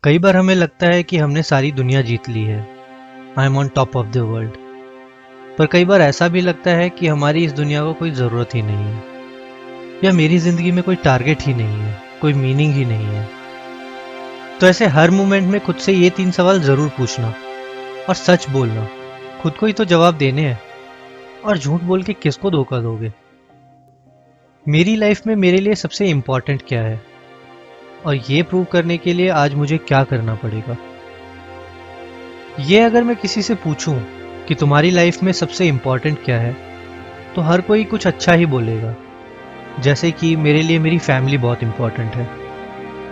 कई बार हमें लगता है कि हमने सारी दुनिया जीत ली है। I am on top of the world. पर कई बार ऐसा भी लगता है कि हमारी इस दुनिया को कोई ज़रूरत ही नहीं है, या मेरी ज़िंदगी में कोई टारगेट ही नहीं है, कोई मीनिंग ही नहीं है। तो ऐसे हर मोमेंट में खुद से ये 3 सवाल ज़रूर पूछना और सच बोलना। खुद को ही तो जवाब देने हैं, और झूठ बोल के किसको धोखा दोगे। मेरी लाइफ में मेरे लिए सबसे इम्पॉर्टेंट क्या है, और ये प्रूव करने के लिए आज मुझे क्या करना पड़ेगा। ये अगर मैं किसी से पूछूं कि तुम्हारी लाइफ में सबसे इम्पॉर्टेंट क्या है, तो हर कोई कुछ अच्छा ही बोलेगा। जैसे कि मेरे लिए मेरी फैमिली बहुत इम्पॉर्टेंट है,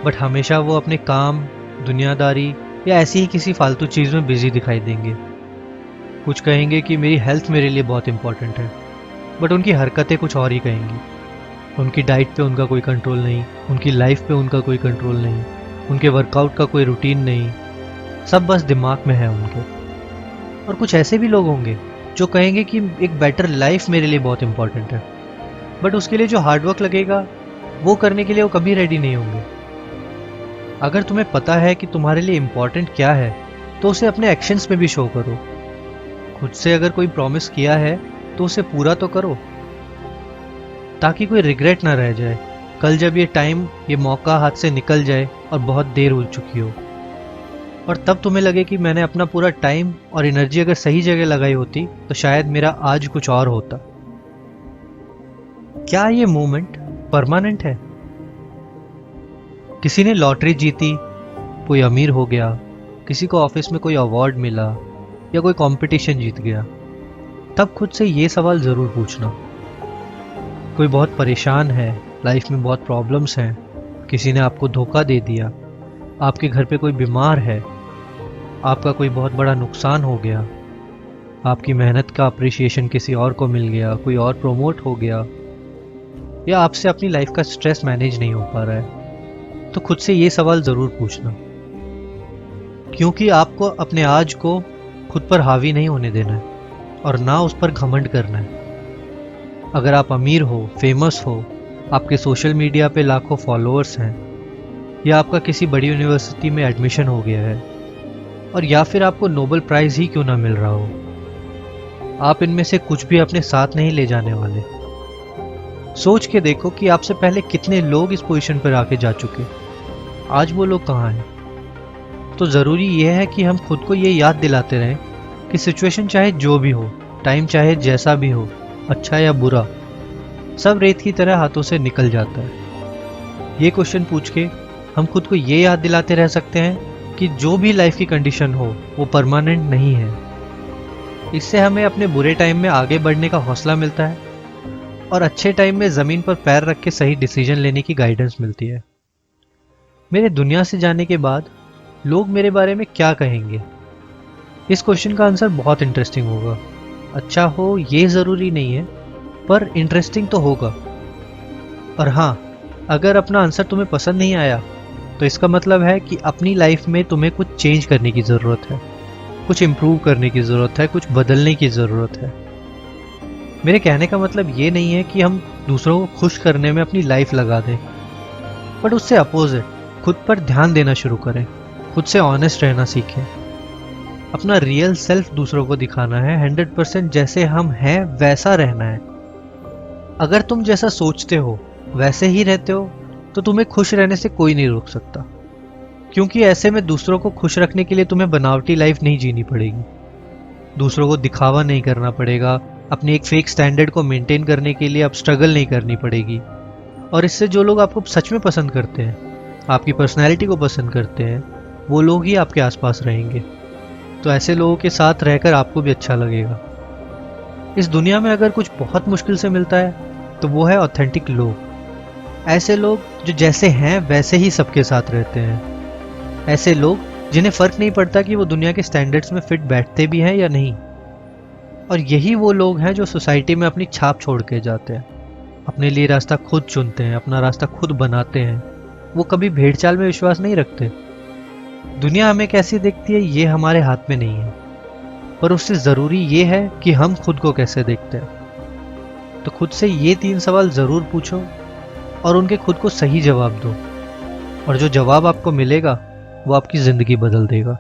बट हमेशा वो अपने काम, दुनियादारी या ऐसी ही किसी फालतू चीज़ में बिजी दिखाई देंगे। कुछ कहेंगे कि मेरी हेल्थ मेरे लिए बहुत इम्पॉर्टेंट है, बट उनकी हरकतें कुछ और ही कहेंगी। उनकी डाइट पे उनका कोई कंट्रोल नहीं, उनकी लाइफ पे उनका कोई कंट्रोल नहीं, उनके वर्कआउट का कोई रूटीन नहीं, सब बस दिमाग में है उनके। और कुछ ऐसे भी लोग होंगे जो कहेंगे कि एक बेटर लाइफ मेरे लिए बहुत इंपॉर्टेंट है, बट उसके लिए जो हार्डवर्क लगेगा वो करने के लिए वो कभी रेडी नहीं होंगे। अगर तुम्हें पता है कि तुम्हारे लिए इम्पॉर्टेंट क्या है, तो उसे अपने एक्शंस में भी शो करो। खुद से अगर कोई प्रॉमिस किया है तो उसे पूरा तो करो, ताकि कोई रिग्रेट ना रह जाए कल जब ये टाइम, ये मौका हाथ से निकल जाए और बहुत देर हो चुकी हो, और तब तुम्हें लगे कि मैंने अपना पूरा टाइम और एनर्जी अगर सही जगह लगाई होती तो शायद मेरा आज कुछ और होता। क्या ये मोमेंट परमानेंट है? किसी ने लॉटरी जीती, कोई अमीर हो गया, किसी को ऑफिस में कोई अवार्ड मिला या कोई कंपटीशन जीत गया, तब खुद से ये सवाल ज़रूर पूछना। कोई बहुत परेशान है, लाइफ में बहुत प्रॉब्लम्स हैं, किसी ने आपको धोखा दे दिया, आपके घर पे कोई बीमार है, आपका कोई बहुत बड़ा नुकसान हो गया, आपकी मेहनत का अप्रिसिएशन किसी और को मिल गया, कोई और प्रमोट हो गया, या आपसे अपनी लाइफ का स्ट्रेस मैनेज नहीं हो पा रहा है, तो खुद से ये सवाल ज़रूर पूछना। क्योंकि आपको अपने आज को खुद पर हावी नहीं होने देना है, और ना उस पर घमंड करना है। अगर आप अमीर हो, फेमस हो, आपके सोशल मीडिया पे लाखों फॉलोअर्स हैं, या आपका किसी बड़ी यूनिवर्सिटी में एडमिशन हो गया है, और या फिर आपको नोबेल प्राइज़ ही क्यों ना मिल रहा हो, आप इनमें से कुछ भी अपने साथ नहीं ले जाने वाले। सोच के देखो कि आपसे पहले कितने लोग इस पोजीशन पर आके जा चुके, आज वो लोग कहाँ हैं। तो ज़रूरी यह है कि हम खुद को ये याद दिलाते रहें कि सिचुएशन चाहे जो भी हो, टाइम चाहे जैसा भी हो, अच्छा या बुरा, सब रेत की तरह हाथों से निकल जाता है। ये क्वेश्चन पूछ के हम खुद को ये याद दिलाते रह सकते हैं कि जो भी लाइफ की कंडीशन हो वो परमानेंट नहीं है। इससे हमें अपने बुरे टाइम में आगे बढ़ने का हौसला मिलता है, और अच्छे टाइम में ज़मीन पर पैर रख के सही डिसीजन लेने की गाइडेंस मिलती है। मेरे दुनिया से जाने के बाद लोग मेरे बारे में क्या कहेंगे, इस क्वेश्चन का आंसर बहुत इंटरेस्टिंग होगा। अच्छा हो ये ज़रूरी नहीं है, पर इंटरेस्टिंग तो होगा। और हाँ, अगर अपना आंसर तुम्हें पसंद नहीं आया, तो इसका मतलब है कि अपनी लाइफ में तुम्हें कुछ चेंज करने की ज़रूरत है, कुछ इम्प्रूव करने की ज़रूरत है, कुछ बदलने की ज़रूरत है। मेरे कहने का मतलब ये नहीं है कि हम दूसरों को खुश करने में अपनी लाइफ लगा दें, बट उससे अपोजिट, खुद पर ध्यान देना शुरू करें, खुद से ऑनेस्ट रहना सीखें, अपना रियल सेल्फ दूसरों को दिखाना है, 100% जैसे हम हैं वैसा रहना है। अगर तुम जैसा सोचते हो वैसे ही रहते हो, तो तुम्हें खुश रहने से कोई नहीं रोक सकता, क्योंकि ऐसे में दूसरों को खुश रखने के लिए तुम्हें बनावटी लाइफ नहीं जीनी पड़ेगी, दूसरों को दिखावा नहीं करना पड़ेगा, अपने एक फेक स्टैंडर्ड को मेंटेन करने के लिए अब स्ट्रगल नहीं करनी पड़ेगी। और इससे जो लोग आपको सच में पसंद करते हैं, आपकी पर्सनैलिटी को पसंद करते हैं, वो लोग ही आपके आसपास रहेंगे। तो ऐसे लोगों के साथ रहकर आपको भी अच्छा लगेगा। इस दुनिया में अगर कुछ बहुत मुश्किल से मिलता है, तो वो है ऑथेंटिक लोग। ऐसे लोग जो जैसे हैं वैसे ही सबके साथ रहते हैं। ऐसे लोग जिन्हें फ़र्क नहीं पड़ता कि वो दुनिया के स्टैंडर्ड्स में फिट बैठते भी हैं या नहीं। और यही वो लोग हैं जो सोसाइटी में अपनी छाप छोड़ के जाते हैं, अपने लिए रास्ता खुद चुनते हैं, अपना रास्ता खुद बनाते हैं। वो कभी भेड़चाल में विश्वास नहीं रखते। दुनिया हमें कैसी दिखती है ये हमारे हाथ में नहीं है, पर उससे ज़रूरी ये है कि हम खुद को कैसे देखते हैं। तो खुद से ये 3 सवाल ज़रूर पूछो और उनके खुद को सही जवाब दो, और जो जवाब आपको मिलेगा वो आपकी ज़िंदगी बदल देगा।